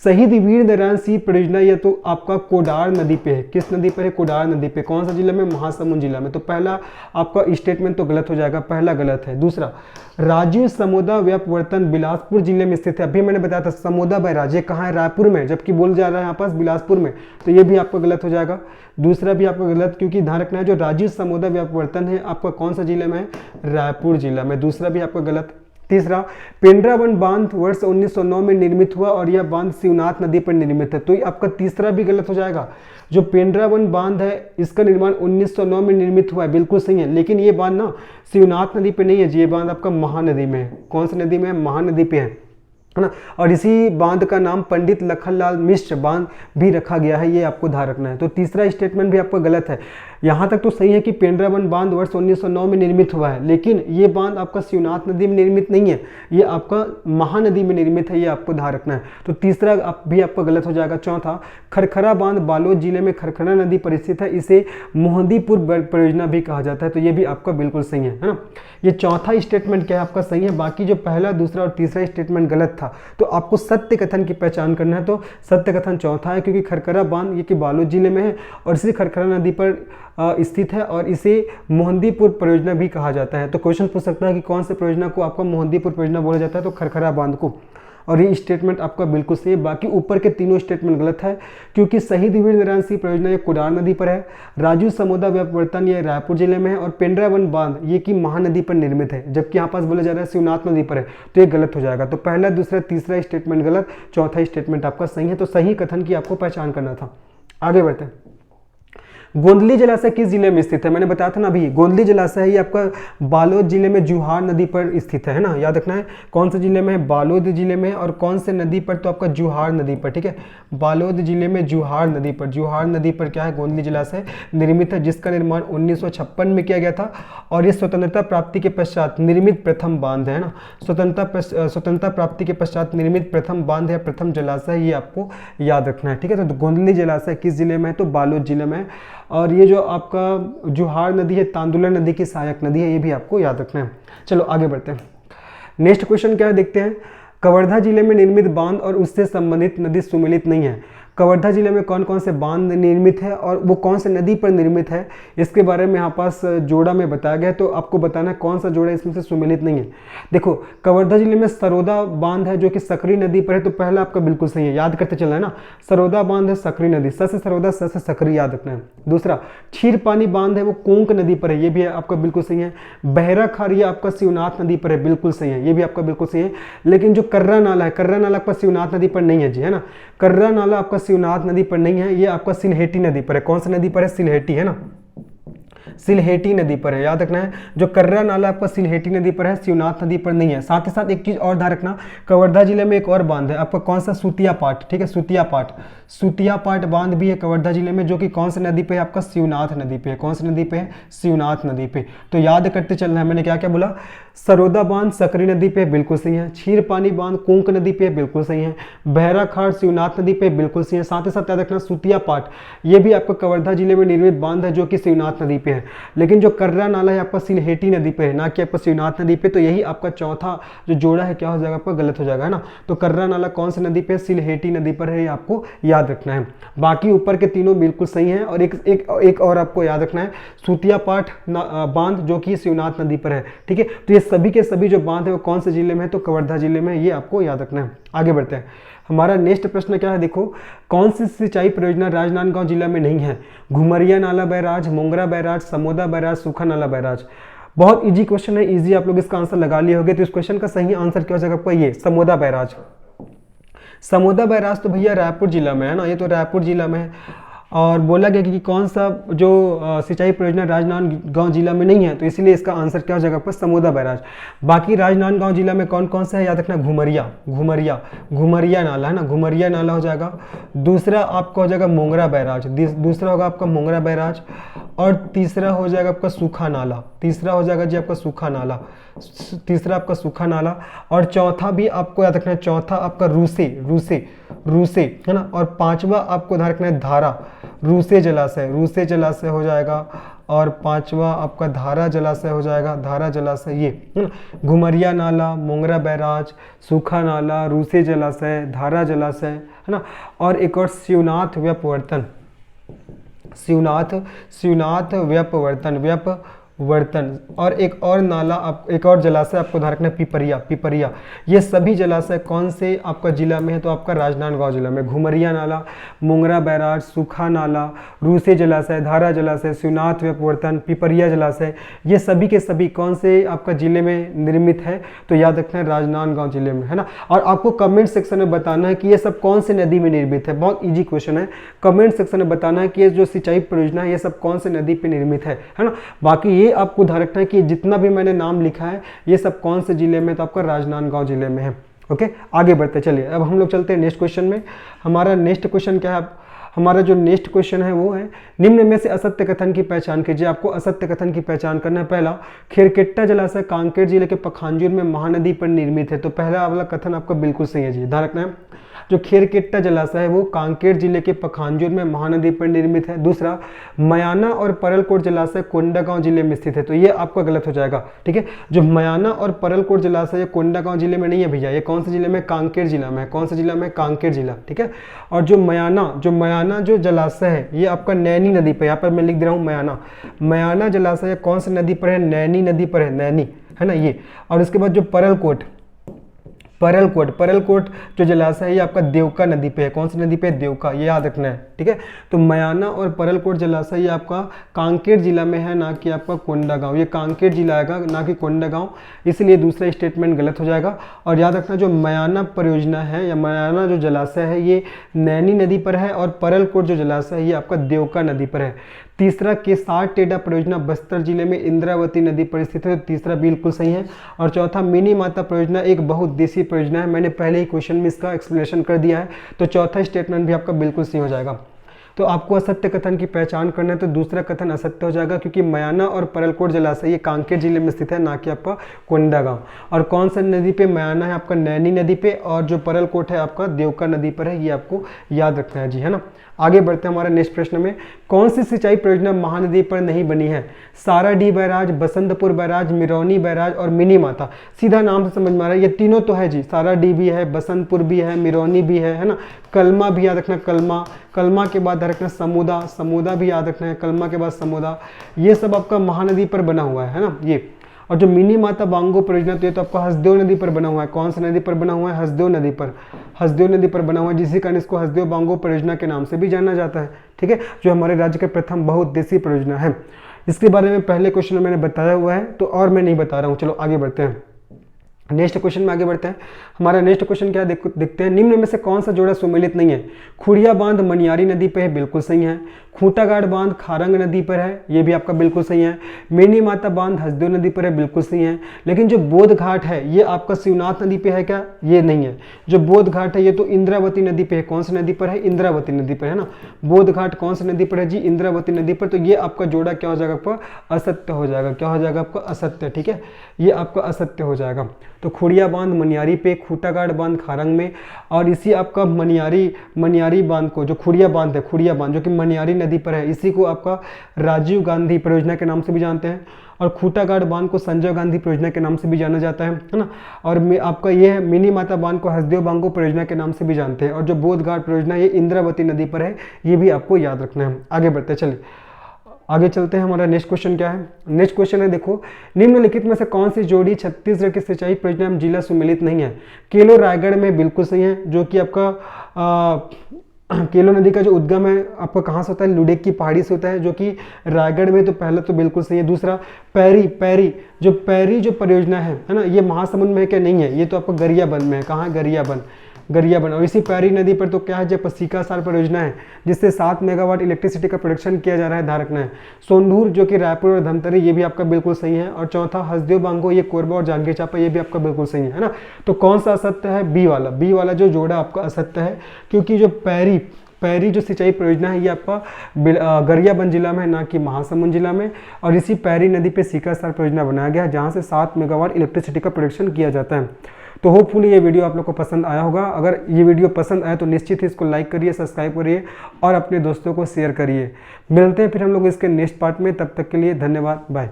शहीद वीर नारायण सिंह परियोजना ये तो आपका कोडार नदी पे है। किस नदी पर है, कोडार नदी पे। कौन सा जिला में, महासमुंद जिला में। तो पहला आपका स्टेटमेंट तो गलत हो जाएगा, पहला गलत है। दूसरा, राजीव समोदा व्यापवर्तन बिलासपुर जिले में स्थित है। अभी मैंने बताया था समोदा बैराज ये कहाँ है, रायपुर में, जबकि बोल जा रहा है यहाँ पास बिलासपुर में, तो ये भी आपका गलत हो जाएगा। दूसरा भी आपका गलत, क्योंकि ध्यान रखना है जो राजीव समोदा व्यापवर्तन है आपका कौन सा जिले में है, रायपुर जिला में। दूसरा भी आपका गलत। तीसरा, पेंड्रावन बांध वर्ष 1909 में निर्मित हुआ और यह बांध शिवनाथ नदी पर निर्मित है, तो ये आपका तीसरा भी गलत हो जाएगा। जो पेंड्रावन बांध है इसका निर्माण 1909 में निर्मित हुआ है, बिल्कुल सही है। लेकिन ये बांध ना शिवनाथ नदी पे नहीं है, ये बांध आपका महानदी में है। कौन सी नदी में है, महानदी पे है ना। और इसी बांध का नाम पंडित लखनलाल मिश्र बांध भी रखा गया है, ये आपको ध्यान रखना है। तो तीसरा स्टेटमेंट भी आपका गलत है। यहाँ तक तो सही है कि पेंड्रावन बांध वर्ष 1909 में निर्मित हुआ है, लेकिन ये बांध आपका शिवनाथ नदी में निर्मित नहीं है, ये आपका महानदी में निर्मित है, ये आपको ध्यान रखना है। तो तीसरा भी आपका गलत हो जाएगा। चौथा, खरखरा बांध बालोद जिले में खरखरा नदी पर स्थित है, इसे मोहदीपुर परियोजना भी कहा जाता है, तो ये भी आपका बिल्कुल सही है ना। ये चौथा स्टेटमेंट क्या है आपका सही है, बाकी जो पहला, दूसरा और तीसरा स्टेटमेंट गलत था। तो आपको सत्य कथन की पहचान करना है, तो सत्य कथन चौथा है, क्योंकि खरखरा बांध ये कि बालोद जिले में है और इसी खरखरा नदी पर स्थित है और इसे मोहदीपुर परियोजना भी कहा जाता है। तो क्वेश्चन पूछ सकता है कि कौन से परियोजना को आपका मोहदीपुर परियोजना बोला जाता है, तो खरखरा बांध को। और ये स्टेटमेंट आपका बिल्कुल सही है। बाकी ऊपर के तीनों स्टेटमेंट गलत है, क्योंकि शहीद वीर नारायण सिंह परियोजना ये कोडार नदी पर है, राजीव समोदा व्यापवर्तन ये रायपुर जिले में है और पेंड्रावन बांध ये कि महानदी पर निर्मित है, जबकि यहाँ पास बोला जा रहा है शिवनाथ नदी पर है, तो ये गलत हो जाएगा। तो पहला, दूसरा, तीसरा स्टेटमेंट गलत, चौथा स्टेटमेंट आपका सही है। तो सही कथन की आपको पहचान करना था। आगे बढ़ते हैं। गोंदली जलाशय किस जिले में स्थित है? मैंने बताया था ना अभी, गोंदली जलाशय है ये आपका बालोद जिले में जुहार नदी पर स्थित है ना, याद रखना है। कौन से जिले में है? बालोद जिले में। और कौन से नदी पर? तो आपका जुहार नदी पर, ठीक है, बालोद जिले में जुहार नदी पर। जुहार नदी पर क्या है? गोंदली जलाशय निर्मित है, जिसका निर्माण 1956 में किया गया था। और ये स्वतंत्रता प्राप्ति के पश्चात निर्मित प्रथम बांध है ना, स्वतंत्रता प्राप्ति के पश्चात निर्मित प्रथम बांध है, प्रथम जलाशय, ये आपको याद रखना है, ठीक है। तो गोंदली जलाशय किस जिले में है? तो बालोद जिले में। और ये जो आपका जुहार नदी है तांदुला नदी की सहायक नदी है, ये भी आपको याद रखना है। चलो आगे बढ़ते हैं। नेक्स्ट क्वेश्चन क्या है देखते हैं। कवर्धा जिले में निर्मित बांध और उससे संबंधित नदी सुमेलित नहीं है। कवर्धा जिले में कौन कौन से बांध निर्मित है और वो कौन से नदी पर निर्मित है, इसके बारे में यहाँ पास जोड़ा में बताया गया है। तो आपको बताना है कौन सा जोड़ा इसमें से सुमेलित नहीं है। देखो कवर्धा जिले में सरोदा बांध है जो कि सकरी नदी पर है, तो पहला आपका बिल्कुल सही है, याद करते चलना है ना। सरोदा बांध है सकरी नदी, स से सरोदा स से सकरी, याद रखना है। दूसरा क्षीर पानी बांध है वो कोंक नदी पर है, ये भी आपका बिल्कुल सही है। बहरा खार ये आपका शिवनाथ नदी पर है, बिल्कुल सही है, ये भी आपका बिल्कुल सही है। लेकिन जो कर्रा नाला है, कर्रा नाला आपका शिवनाथ नदी पर नहीं है जी, है ना। कर्रा नाला आपका शिवनाथ नदी पर नहीं है, ये आपका सिलहेटी नदी पर है। कौन सी नदी पर है? सिलहेटी, है ना, सिलहेटी नदी पर है, याद रखना है। जो कर्रा नाला आपका सिलहेटी नदी पर है, शिवनाथ नदी पर नहीं है। साथ ही साथ एक चीज और ध्यान रखना, कवर्धा जिले में एक और बांध है आपका, कौन सा? सुतिया पाट, ठीक है, सुतिया पाट। सुतिया पाट बांध भी है कवर्धा जिले में, जो कि कौन सी नदी पे है? आपका शिवनाथ नदी पे है। कौन सी नदी पे है? शिवनाथ नदी पे। तो याद करते चलना है, मैंने क्या क्या बोला। सरोदा बांध सकरी नदी पे बिल्कुल सही है। क्षीर पानी बांध कोंक नदी पे बिल्कुल सही है। बहरा खाड़ शिवनाथ नदी पे बिल्कुल सही है। साथ ही साथ याद रखना सुतिया पाट ये भी आपका कवर्धा जिले में निर्मित बांध है, जो कि शिवनाथ नदी पे है। लेकिन जो कर्रा नाला है आपका सिलहेटी नदी पे है, ना कि आपका शिवनाथ नदी पे। तो यही आपका चौथा जो जोड़ा है क्या हो जाएगा? आपका गलत हो जाएगा, है ना। तो कर्रा नाला कौन सी नदी पे? सिलहेटी नदी पर है, ये आपको याद रखना है। बाकी ऊपर के तीनों बिल्कुल सही हैं। और एक और आपको याद रखना है, सुतिया पाट बांध जो कि शिवनाथ नदी पर है, ठीक है। तो ये सभी के सभी जो बांध है वो कौन से जिले में है? तो कवर्धा जिले में, ये आपको याद रखना है। आगे बढ़ते हैं। हमारा नेक्स्ट प्रश्न क्या है देखो, कौन सी सिंचाई परियोजना राजनांदगांव जिला में नहीं है? घुमरिया नाला बैराज, मोंगरा बैराज, समोदा बैराज, सूखा नाला बैराज। बहुत इजी क्वेश्चन है, इजी आप लोग इसका आंसर लगा लिए होंगे। तो इस क्वेश्चन का सही आंसर क्या हो जाएगा आपका? ये समोदा बैराज। समोदा बैराज तो भैया रायपुर जिला में है ना, ये तो रायपुर जिला में है। और बोला गया कि कौन सा जो सिंचाई परियोजना राजनांदगांव जिला में नहीं है, तो इसीलिए इसका आंसर क्या हो जाएगा आपका? समोदा बैराज। बाकी राजनांदगांव जिला में कौन कौन सा है याद रखना, घुमरिया, घुमरिया, घुमरिया नाला, है ना, घुमरिया नाला हो जाएगा। दूसरा आपका हो जाएगा मोंगरा बैराज, दूसरा होगा आपका मोंगरा बैराज। और तीसरा हो जाएगा आपका सूखा नाला, तीसरा हो जाएगा जी आपका सूखा नाला, तीसरा आपका सूखा नाला। और चौथा भी आपको याद रखना है, चौथा आपका रूसे, रूसे, रूसे, है ना। और पांचवा आपको ध्यान रखना है धारा, रूसे जलाशय, रूसे जलाशय हो जाएगा। और पांचवा आपका धारा जलाशय हो जाएगा, धारा जलाशय, ये है ना। घुमरिया नाला, मोंगरा बैराज, सूखा नाला, रूसे जलाशय, धारा जलाशय, है ना। और एक और शिवनाथ व्यपवर्तन, शिवनाथ, शिवनाथ व्यपवर्तन, व्यपवर्तन। और एक और नाला एक और जलाशय आपको ध्यान रखना है, पिपरिया, पिपरिया। ये सभी जलाशय कौन से आपका जिला में है? तो आपका राजनांदगांव जिला में। घुमरिया नाला, मोंगरा बैराज, सूखा नाला, रूसे जलाशय, धारा जलाशय, शिवनाथ व्यपवर्तन, पिपरिया जलाशय, ये सभी के सभी कौन से आपका जिले में निर्मित है? तो याद रखना है राजनांदगांव जिले में, है ना। और आपको कमेंट सेक्शन में बताना है कि ये सब कौन से नदी में निर्मित है। बहुत ईजी क्वेश्चन है, कमेंट सेक्शन में बताना है कि ये जो सिंचाई परियोजना है ये सब कौन से नदी पे निर्मित है ना। बाकी ये आपको ध्यान रखना है कि जितना भी मैंने नाम लिखा है ये सब कौन से जिले में? तो आपका राजनांदगांव जिले में है। ओके, आगे बढ़ते चलिए। अब हम लोग चलते हैं नेक्स्ट क्वेश्चन में। हमारा नेक्स्ट क्वेश्चन क्या है? हमारा जो नेक्स्ट क्वेश्चन है वो है, निम्न में से असत्य कथन की पहचान कीजिए। आपको असत्य कथन की पहचान करना है। पहला, खेरकेट्टा जलाशय कांकेर जिले के पखांजूर में महानदी पर निर्मित है। तो पहला वाला कथन आपका बिल्कुल सही है जी, ध्यान रखना है। जो खेरकेट्टा जलाशय है वो कांकेर जिले के पखांजूर में महानदी पर निर्मित है। दूसरा, मयाना और परलकोट जलाशय कोंडागांव जिले में स्थित है। तो ये आपका गलत हो जाएगा, ठीक है। जो मयाना और परलकोट जलाशय कोंडागांव जिले में नहीं है भैया, ये कौन से जिले में? कांकेर जिला में। कौन से जिला में? कांकेर जिला, ठीक है। और जो मयाना जो जलाशय है ये आपका नैनी नदी पर, यहाँ पर मैं लिख दे रहा हूँ मयाना, मयाना जलाशय कौन सी नदी पर है? नैनी नदी पर है, नैनी, है ना ये। और उसके बाद जो परलकोट जो जलाशय है ये आपका देवका नदी पे है। कौन सी नदी पे? देवका, ये याद रखना है, ठीक है। तो मयाना और परलकोट जलाशय ये आपका कांकेर जिला में है, ना कि आपका कोंडागांव। ये कांकेर जिला आएगा, ना कि कोंडागांव, इसलिए दूसरा स्टेटमेंट गलत हो जाएगा। और याद रखना जो मयाना परियोजना है या मयाना जो जलाशय है ये नैनी नदी पर है, और परलकोट जो जलाशय है ये आपका देवका नदी पर है। तीसरा केसार टेढ़ा परियोजना बस्तर जिले में इंद्रावती नदी पर स्थित है, तो तीसरा बिल्कुल सही है। और चौथा मिनी माता परियोजना एक बहुउद्देशीय परियोजना है, मैंने पहले ही क्वेश्चन में इसका एक्सप्लेनेशन कर दिया है, तो चौथा स्टेटमेंट भी आपका बिल्कुल सही हो जाएगा। तो आपको असत्य कथन की पहचान करना है, तो दूसरा कथन असत्य हो जाएगा, क्योंकि मयाना और परलकोट जलाशय ये कांकेर जिले में स्थित है, ना कि आपका कोंडागांव। और कौन सा नदी पे मयाना है आपका नैनी नदी पे, और जो परलकोट है आपका देवका नदी पर है, ये आपको याद रखना है जी, है ना। आगे बढ़ते हैं हमारे नेक्स्ट प्रश्न में, कौन सी सिंचाई परियोजना महानदी पर नहीं बनी है? Saradih barrage, Basantpur barrage, Mirauni barrage और मिनी माता। सीधा नाम से समझ में आ रहा है, ये तीनों तो है जी, साराडीह भी है, बसंतपुर भी है, मिरौनी भी है ना। कलमा भी याद रखना, कलमा, कलमा के बाद रखना समुदा, समुदा भी याद रखना है, कलमा के बाद समुदा, ये सब आपका महानदी पर बना हुआ है ना ये। और जो मिनी माता बांगो परियोजना, तो ये तो आपका हसदेव नदी पर बना हुआ है। कौन सी नदी पर बना हुआ है? हसदेव नदी पर, हसदेव नदी पर बना हुआ है, जिसके कारण इसको हसदेव बांगो परियोजना के नाम से भी जाना जाता है, ठीक है, जो हमारे राज्य का प्रथम बहुउद्देशीय परियोजना है। इसके बारे में पहले क्वेश्चन में मैंने बताया हुआ है, तो और मैं नहीं बता रहा हूँ। चलो आगे बढ़ते हैं, नेक्स्ट क्वेश्चन में आगे बढ़ते हैं। हमारा नेक्स्ट क्वेश्चन क्या देखते हैं, निम्न में से कौन सा जोड़ा सुमेलित नहीं है? खुड़िया बांध मनियारी नदी पे है, बिल्कुल सही है। खूंटागाड़ बांध खारंग नदी पर है, ये भी आपका बिल्कुल सही है। मिनी माता बांध हसदेव नदी पर है, बिल्कुल सही है। लेकिन जो बोध घाट है ये आपका शिवनाथ नदी पे है क्या? ये नहीं है। जो बोध घाट है ये तो इंद्रावती नदी पे है। कौन सी नदी पर है? इंद्रावती नदी पर है ना। बोध घाट कौन सी नदी पर है जी? इंद्रावती नदी पर। तो ये आपका जोड़ा क्या हो जाएगा? आपका असत्य हो जाएगा। क्या हो जाएगा आपका? असत्य, ठीक है, ये आपका असत्य हो जाएगा। तो खुड़िया बांध मनियारी पे, खूंटागाड़ बांध खारंग में, और इसी आपका मनियारी बांध को, जो खुड़िया बांध है, खुड़िया बांध जो कि मनियारी नदी पर है, इसी को आपका राजीव गांधी परियोजना के नाम से भी जानते हैं। और खूंटागाड़ बांध को संजय गांधी परियोजना के नाम से भी जाना जाता है ना। और आपका ये है मिनी माता बांध को हसदेव बांगो परियोजना के नाम से भी जानते हैं। और जो बोध घाट परियोजना ये इंद्रावती नदी पर है, ये भी आपको याद रखना है। आगे बढ़ते हैं, चलिए आगे चलते हैं। हमारा नेक्स्ट क्वेश्चन क्या है? नेक्स्ट क्वेश्चन है, देखो, निम्नलिखित में से कौन सी जोड़ी छत्तीसगढ़ की सिंचाई परियोजना में जिला सुमेलित नहीं है? केलो रायगढ़ में बिल्कुल सही है, जो कि आपका केलो नदी का जो उद्गम है आपका कहाँ से होता है? लुडेक की पहाड़ी से होता है, जो कि रायगढ़ में, तो पहला तो बिल्कुल सही है। दूसरा पैरी जो परियोजना है ना, ये महासमुंद में है क्या? नहीं है, ये तो आपका गरियाबंद में है। कहाँ? गरियाबंद। और इसी पैरी नदी पर तो क्या है? जो पसीकासार परियोजना है, जिससे 7 मेगावाट इलेक्ट्रिसिटी का प्रोडक्शन किया जा रहा है, ध्यान रखना है। सोंढूर जो कि रायपुर और धमतरी, ये भी आपका बिल्कुल सही है। और चौथा हसदेव बांगो, ये कोरबा और जांजगीर चांपा, ये भी आपका बिल्कुल सही है ना। तो कौन सा असत्य है? बी वाला जो जोड़ा आपका असत्य है, क्योंकि जो पैरी जो सिंचाई परियोजना है ये आपका गरियाबंद जिला में है, ना कि महासमुंद जिला में। और इसी पैरी नदी पे सीकासार परियोजना बनाया गया है, जहाँ से 7 मेगावाट इलेक्ट्रिसिटी का प्रोडक्शन किया जाता है। तो होपफुली ये वीडियो आप लोग को पसंद आया होगा। अगर ये वीडियो पसंद आए तो निश्चित ही इसको लाइक करिए, सब्सक्राइब करिए और अपने दोस्तों को शेयर करिए। मिलते हैं फिर हम लोग इसके नेक्स्ट पार्ट में, तब तक के लिए धन्यवाद, बाय।